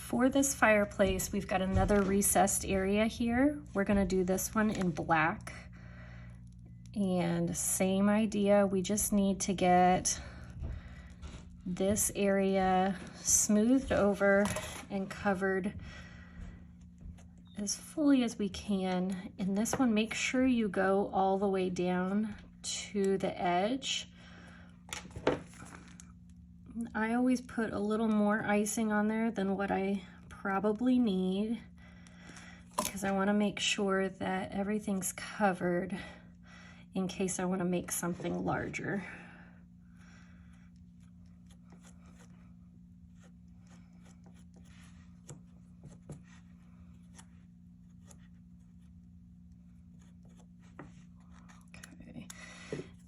for this fireplace, we've got another recessed area here. We're gonna do this one in black. And same idea, we just need to get this area smoothed over and covered as fully as we can. In this one, make sure you go all the way down to the edge. I always put a little more icing on there than what I probably need because I want to make sure that everything's covered in case I want to make something larger. Okay,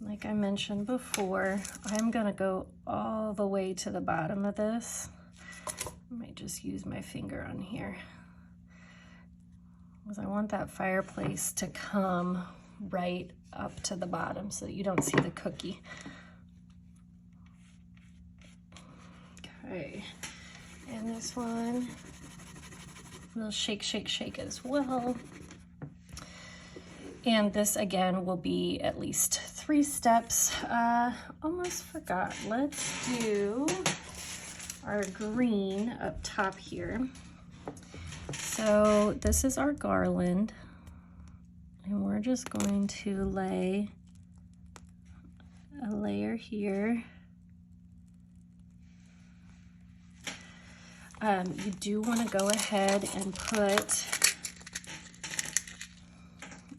like I mentioned before, I'm going to go all the way to the bottom of this. I might just use my finger on here because I want that fireplace to come right up to the bottom so that you don't see the cookie. Okay, and this one, we'll shake, shake, shake as well. And this again will be at least 3 steps. Almost forgot, let's do our green up top here. So this is our garland. And we're just going to lay a layer here. You do want to go ahead and put,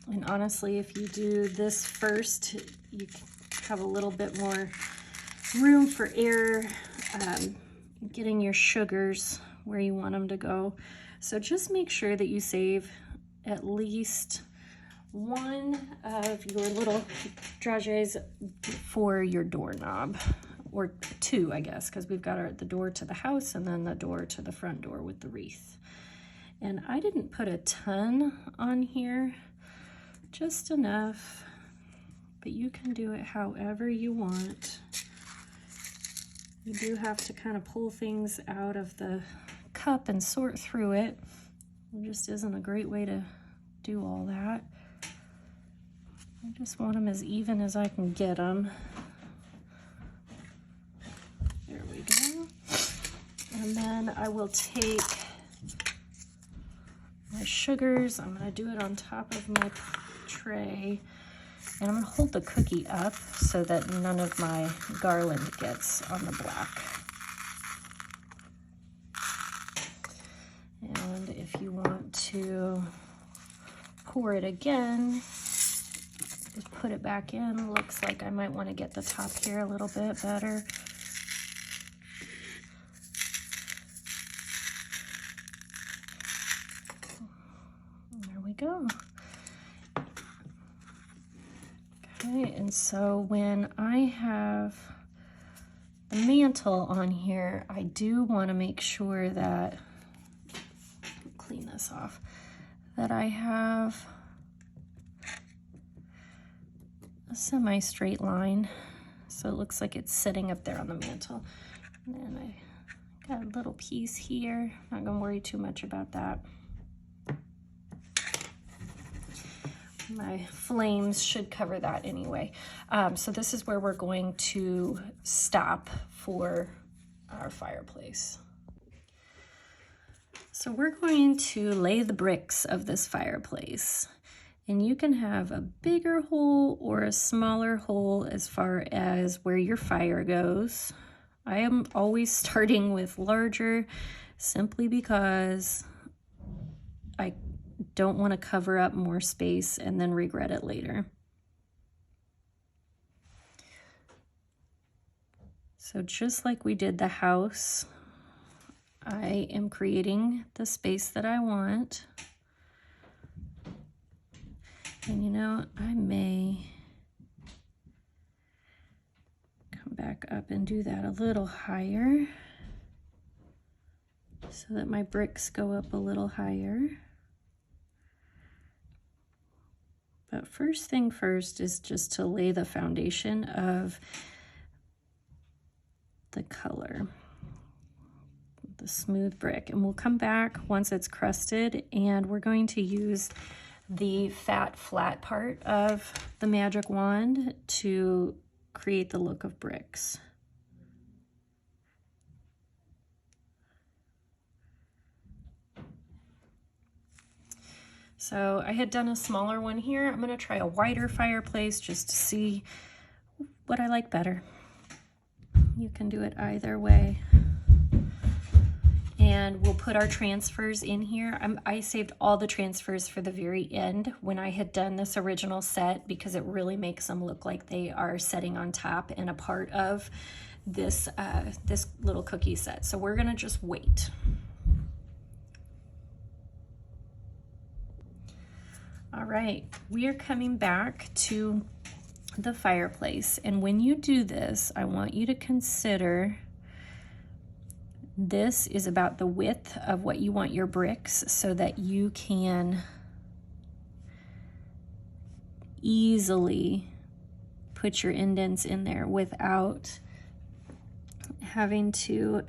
and honestly, if you do this first, you have a little bit more room for error, getting your sugars where you want them to go. So just make sure that you save at least one of your little dragees for your doorknob, or 2, I guess, because we've got the door to the house and then the door to the front door with the wreath. And I didn't put a ton on here, just enough, but you can do it however you want. You do have to kind of pull things out of the cup and sort through it. It just isn't a great way to do all that. I just want them as even as I can get them. There we go. And then I will take my sugars. I'm going to do it on top of my tray. And I'm going to hold the cookie up so that none of my garland gets on the black. And if you want to pour it again, just put it back in. Looks like I might want to get the top here a little bit better. There we go. Okay, and so when I have the mantle on here, I do want to make sure that, clean this off, that I have a semi-straight line, so it looks like it's sitting up there on the mantle. And then I got a little piece here. Not gonna worry too much about that. My flames should cover that anyway. So this is where we're going to stop for our fireplace. So we're going to lay the bricks of this fireplace. And you can have a bigger hole or a smaller hole as far as where your fire goes. I am always starting with larger simply because I don't want to cover up more space and then regret it later. So just like we did the house, I am creating the space that I want. And you know, I may come back up and do that a little higher so that my bricks go up a little higher. But first thing first is just to lay the foundation of the color. the smooth brick. And we'll come back once it's crusted, and we're going to use the flat part of the magic wand to create the look of bricks. So I had done a smaller one here. I'm gonna try a wider fireplace just to see what I like better. You can do it either way. And we'll put our transfers in here. I saved all the transfers for the very end when I had done this original set, because it really makes them look like they are setting on top and a part of this, this little cookie set. So we're gonna just wait. All right, we are coming back to the fireplace. And when you do this, I want you to consider this is about the width of what you want your bricks, so that you can easily put your indents in there without having to,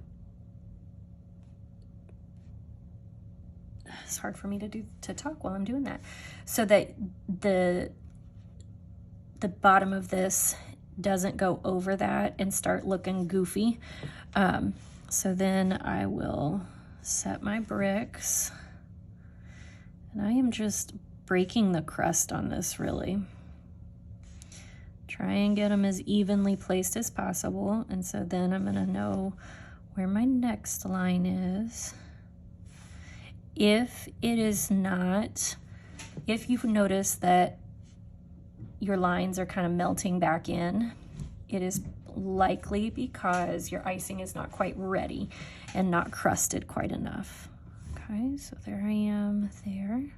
it's hard for me to talk while I'm doing that, so that the bottom of this doesn't go over that and start looking goofy. So then I will set my bricks, and I am just breaking the crust on this, really. Try and get them as evenly placed as possible, and so then I'm gonna know where my next line is. If it is not, if you've noticed that your lines are kind of melting back in, it is likely because your icing is not quite ready and not crusted quite enough. Okay, so there I am there.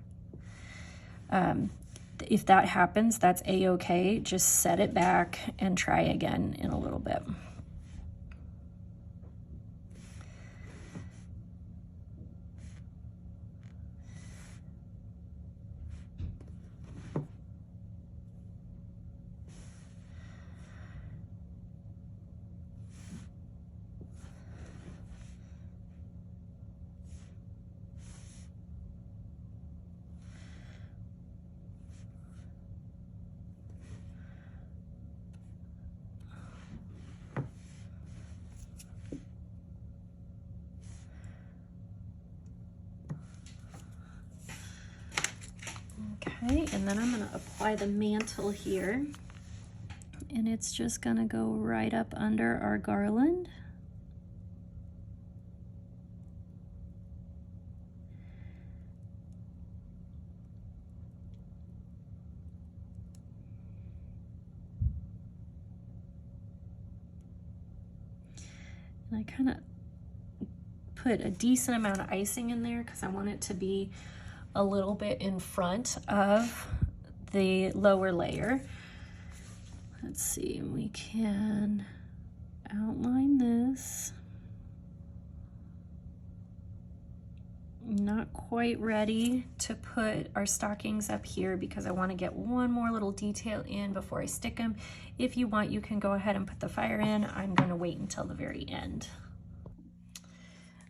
If that happens, that's a-okay. Just set it back and try again in a little bit. Okay, and then I'm gonna apply the mantle here, and it's just gonna go right up under our garland. And I kind of put a decent amount of icing in there because I want it to be a little bit in front of the lower layer. Let's see, we can outline this. Not quite ready to put our stockings up here because I want to get one more little detail in before I stick them. If you want, you can go ahead and put the fire in. I'm going to wait until the very end.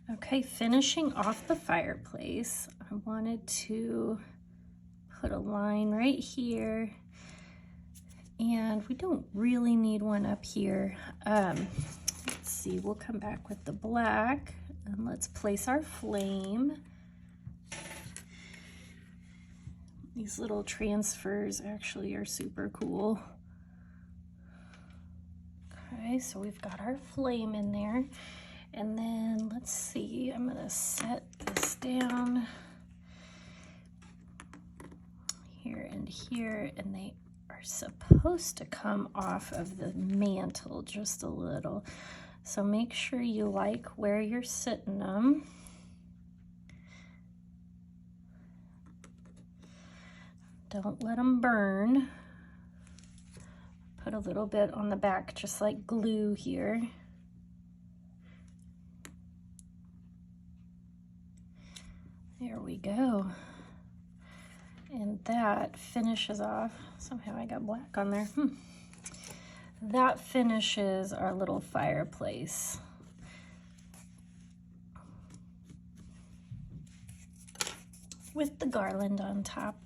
Okay, finishing off the fireplace, I wanted to put a line right here, and we don't really need one up here. Let's see, we'll come back with the black, and let's place our flame. These little transfers actually are super cool. Okay, so we've got our flame in there. And then let's see, I'm gonna set this down here and here, and they are supposed to come off of the mantle just a little. So make sure you like where you're sitting them. Don't let them burn. Put a little bit on the back, just like glue here. There we go. And that finishes off, somehow I got black on there. That finishes our little fireplace. with the garland on top.